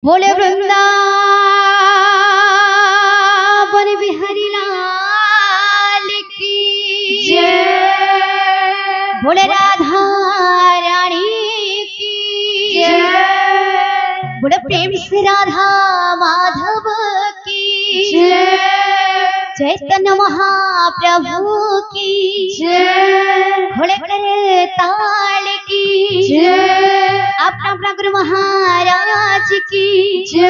बोले वृंदावन बिहारी लाल की जय। बोले राधा रानी की जय। बोले प्रेम से राधा माधव की जय। चैतन्य महाप्रभु की जय। घोड़े करे ताल की जय। अपना अपना गुरु महाराज की जय।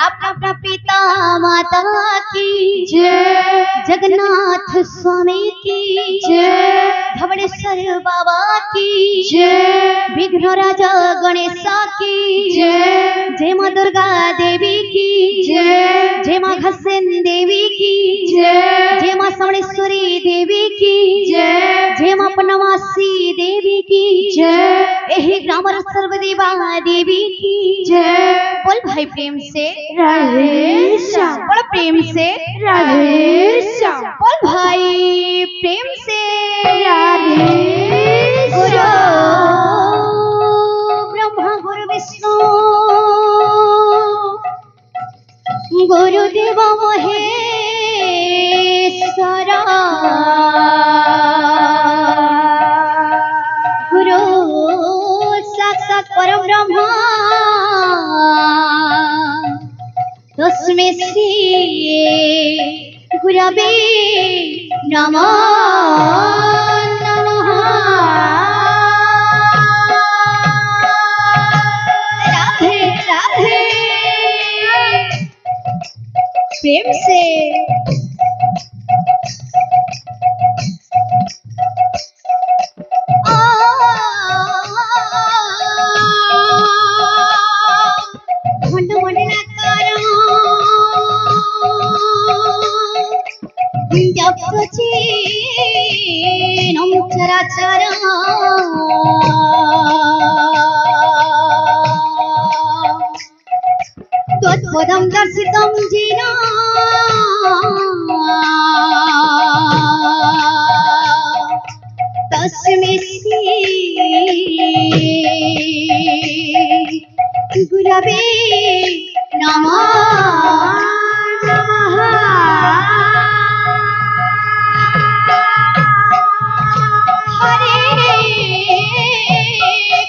अपना अपना पिता माता की जय। जगन्नाथ स्वामी की जय। धवलेश्वर बाबा की जय। विघ्न राजा गणेशा की जय। जय मां दुर्गा देवी की जय। जय मां घसेन देवी की जय। जय मां समलेश्वरी देवी की जय। जय मां पन्नवासी देवी की जय। यही ग्रामर सर्वदेवा देवी की जय। बोल भाई प्रेम से राधे श्याम। बोल प्रेम से राधे श्याम। बोल भाई प्रेम से राधे गुरु ब्रह्मा गुरु विष्णु गुरुदेव महेश्वरा गुरु साक्षात परम ब्रह्म तस्मै श्री गुरवे नमः नमः। राधे राधे प्रेम से चराचरा त्वत्पदं दर्शितं येन तस्मै श्री गुरवे नमः नमः। हरे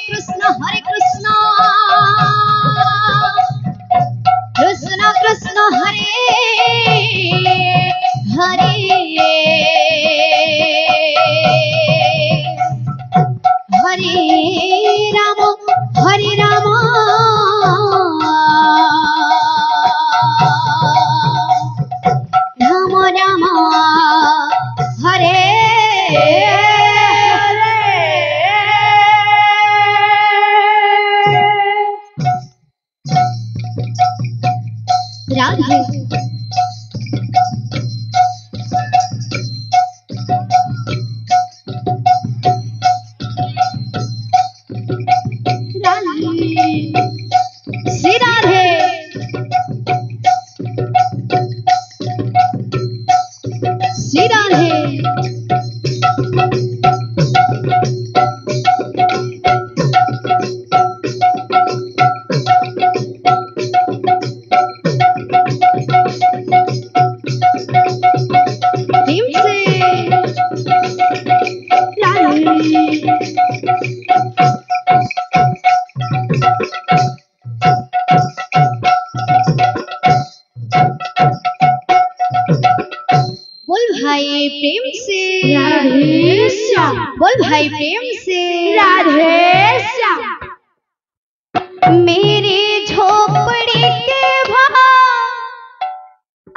कृष्ण कृष्ण कृष्ण हरे हरे हरे राम राम राम हरे राधे। श्री राधे श्री राधे प्रेम से राधे श्याम। बोल भाई प्रेम से राधे श्याम। मेरी झोपड़ी के भाव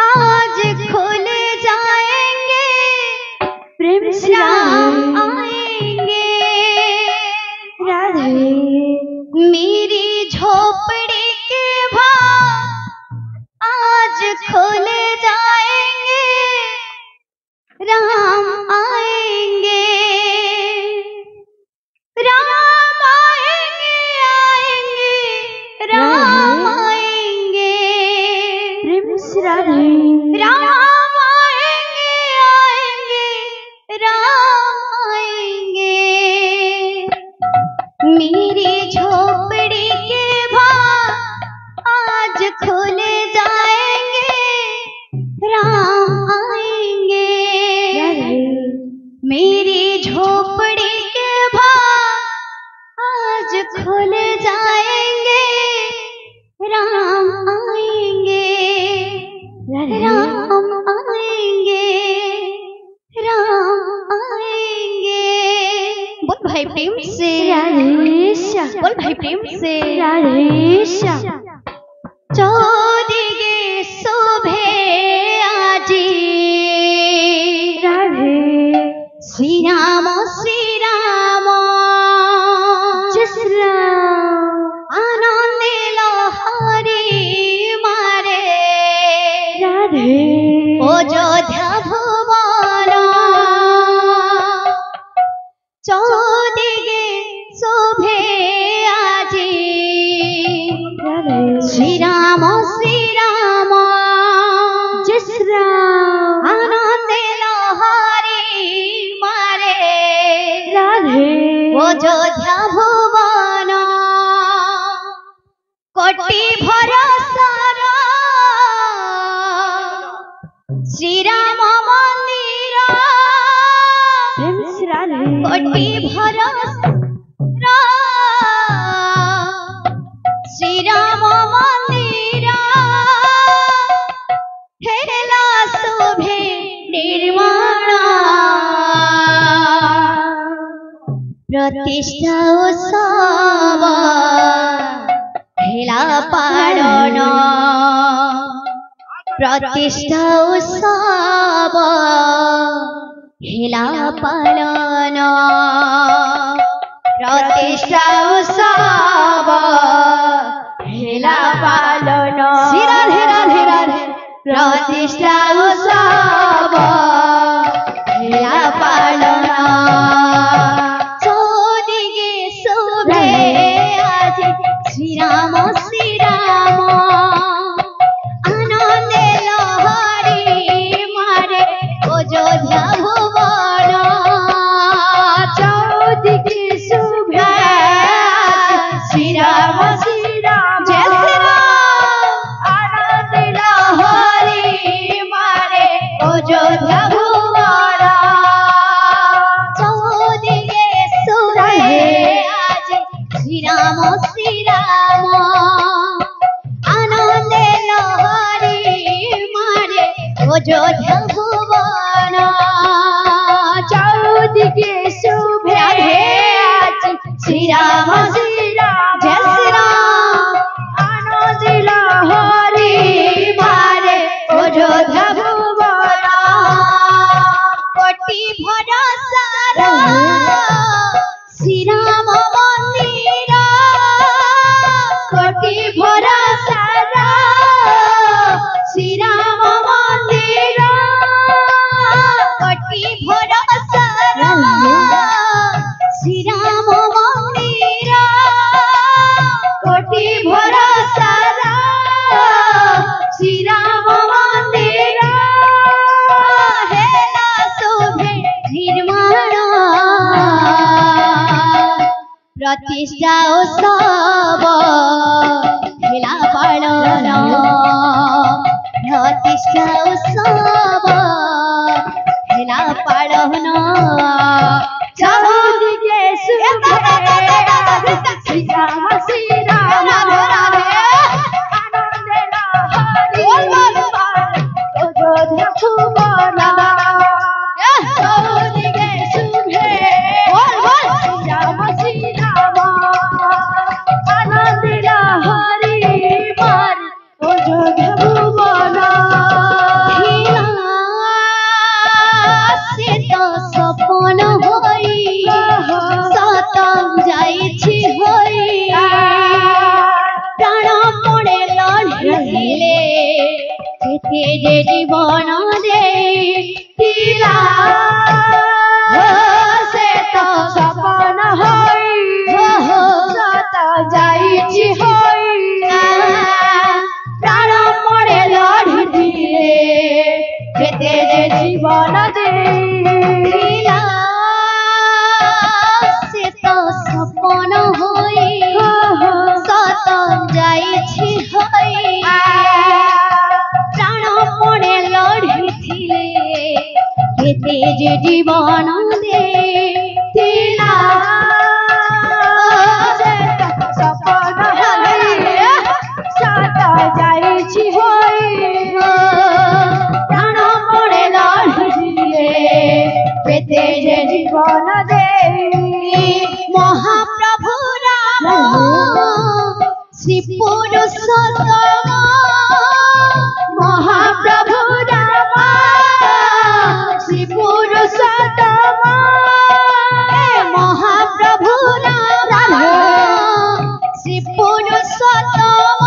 आज खुल जाएंगे प्रेम से आएंगे राधे। मेरी झोपड़ी के भाव आज खुल जाएंगे राम आएंगे राम आएंगे आएंगे राम आएंगे प्रेम से राधे। राम आएंगे आएंगे राम आएंगे। मेरी झोपड़ी के भाव खुल जाएंगे राम आएंगे मेरी झोपड़ी के भाग आज खुल जाएंगे राम आएंगे राम आएंगे राम आएंगे। बोल भाई प्रेम से बोल भाई प्रेम से चौदिगे शोभे आजी श्री राम आनंदे लहरी मारे अयोध्या भुवन चौदिगे शोभे आजी श्री राम आनंदे लहरी मारे अयोध्या भुवन कोटि भरोसार श्री राम मंदिर कोटि भरोसा श्री राम मंदिर हेला शोभे निर्माण प्रतिष्ठा उत्सव हेला पालन प्रतिष्ठा उत्सव हेला पालन प्रतिष्ठा उत्सव हेला पालन राधे राधे राधे प्रतिष्ठा उत्सव हेला पालन चौदिगे शोभे आज श्री राम आनंदे लहरी मारे अयोध्या भुवन चौदिगे शोभे श्री राम जय श्री राम आनंदे लहरी मारे अयोध्या भुवन चौदिगे शोभे आज श्री राम आनंदे लहरी मारे अयोध्या भुवन चौदिगे शोभे आज श्री राम जय श्री राम आनंदे लहरी मारे अयोध्या भुवन कोटि भरोसार श्री राम मंदिर कोटि भरोसार श्री राम मंदिर कोटि भरोसार श्री राम मंदिर कोटि भरोसार श्री राम मंदिर हेला शोभे निर्माण प्रतिष्ठा उत्सव हेला पालन प्रतिष्ठा उत्सव हेला पालन चौदिगे शोभे श्री राम आनंदे लहरी अयोध्या भुवन चौदिगे शोभे श्री राम आनंदे लहरी मारे अयोध्या भुवन से तो सपन होई सत जाइछि होई प्राण पड़े लढ़िले केते जे जीवन देला से तो सपन होई सत जाइछि होई प्राण पड़े लढ़िले केते जे जीवन देला से तो सपन होई सत जाइछि होई পেতে যে জীবন দিলা সপন সাতা যাইছি হই প্রাণ পড়ে লড়িয়ে পেতে যে জীবন দেই মহাপ্রভু রাম শ্রী পুরুষোত্তম মহাপ্রভু রাম শ্রী পুরুষোত্তম মহাপ্রভু রাম শ্রী পুরুষোত্তম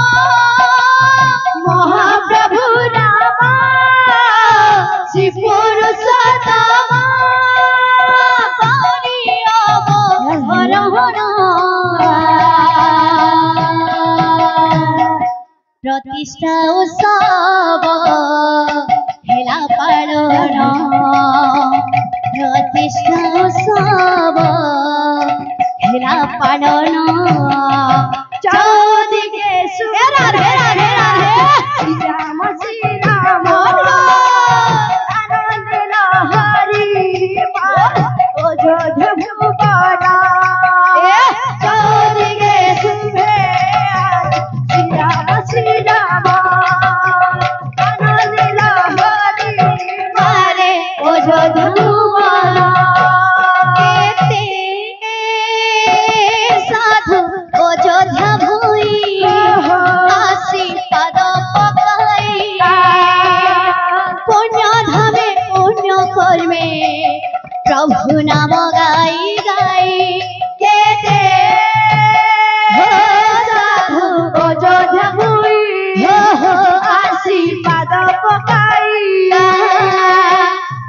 মহাপ্রভু রাম শ্রী পুরুষোত্তম প্রতিষ্ঠা উৎসব হেলা পালন প্রতিষ্ঠা উৎসব হেলা পালন চৌদিকে রাধে রাধে রাধে শ্রীরাম শ্রীরাম আনন্দ লহরি অযোধ্যা ভুবনা চৌদিকে শুভে শ্রীরাম শ্রীরাম আনন্দ লহরি মারে অযোধ্যা ভুবনা সাধু অযোধ্যা ভুই আসি পাদ পকাই পুণ্য ধামে পুণ্য কর্মে প্রভু নাম গাই গাই কেতে সাধু অযোধ্যা ভুই আসি পাদ পকাই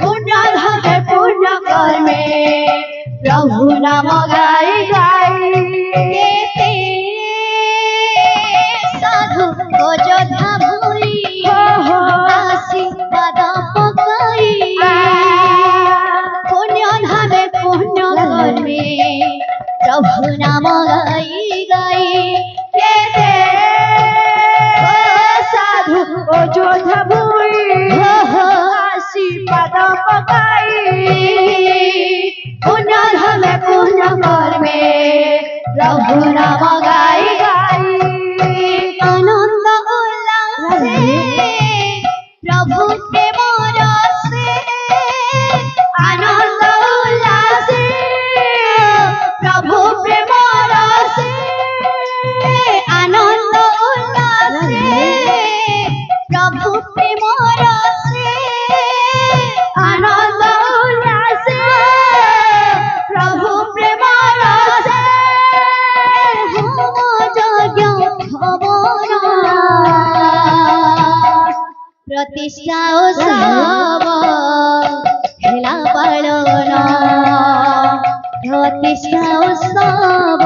পুণ্য ধামে পুণ্য কর্মে প্রভু নাম গাই গাই কেতে সাধু অযোধ্যা ভুই আসি পাদ পকাই পুণ্য ধামে পুণ্য কর্মে প্রভু নাম গাই গাই কেতে সাধু অযোধ্যা ভুই আসি পাদ পকাই পুণ্য ধামে পুণ্য কর্মে প্রভু নাম গাই গাই আনন্দ উল্লাসে প্রভু প্রেম রসে আনন্দ উল্লাসে প্রভু প্রেম রসে আনন্দ উল্লাসে প্রভু প্রেম রসে আনন্দ উল্লাসে প্রভু প্রেম রসে হোম যজ্ঞ হবন প্রতিষ্ঠা উৎসব হেলা পালন প্রতিষ্ঠা উৎসব